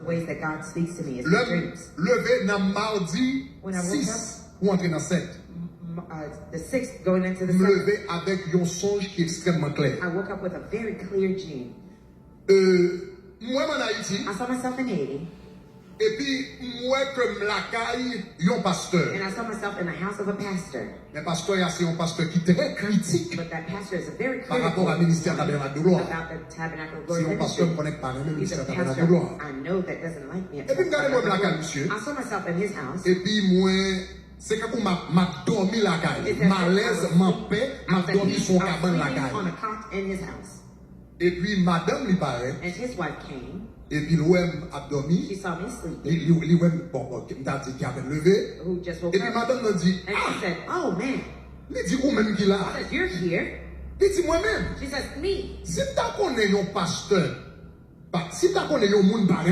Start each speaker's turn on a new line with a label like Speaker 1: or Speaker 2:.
Speaker 1: ways that God speaks to me is in dreams.
Speaker 2: Levé dans mardi 6 ou entrer dans 7.
Speaker 1: The 6th going into the
Speaker 2: Me
Speaker 1: 7th.
Speaker 2: levé avec un songe qui est extrêmement clair.
Speaker 1: I woke up with a very clear dream.
Speaker 2: Moi en Haïti.
Speaker 1: I saw myself in Haiti.
Speaker 2: Et puis moi comme la caille un pasteur.
Speaker 1: And I saw myself in the house of a pastor.
Speaker 2: Mais pasteur c'est un pasteur qui est très critique.
Speaker 1: But that pastor is a very
Speaker 2: par
Speaker 1: critical
Speaker 2: rapport à ministère tabernacle de gloire.
Speaker 1: about the tabernacle of
Speaker 2: C'est
Speaker 1: glory
Speaker 2: un pasteur
Speaker 1: ministry.
Speaker 2: qui connaît pas le
Speaker 1: He's
Speaker 2: ministère
Speaker 1: a
Speaker 2: tabernacle de
Speaker 1: pastor
Speaker 2: gloire.
Speaker 1: I know that doesn't like me.
Speaker 2: Et puis regardez-moi la caille monsieur.
Speaker 1: I saw myself in his house.
Speaker 2: Et puis moi c'est comme m'a dormi la caille. Malaise, m'a paix, m'a dormi son cabane la caille.
Speaker 1: On a cot in his house.
Speaker 2: Et puis madame lui paraît.
Speaker 1: And his wife came.
Speaker 2: Et puis l'ouem a dormi.
Speaker 1: She saw me sleeping.
Speaker 2: L'ouem bon m'a dit qu'il avait levé.
Speaker 1: Who just woke
Speaker 2: Et puis
Speaker 1: up.
Speaker 2: madame m'a dit
Speaker 1: And she said, "Oh man."
Speaker 2: Il dit ou même qu'il a.
Speaker 1: She says, "You're here."
Speaker 2: Il dit moi-même.
Speaker 1: She says, "Me."
Speaker 2: Si tu connais un pasteur, si tu connais un monde barren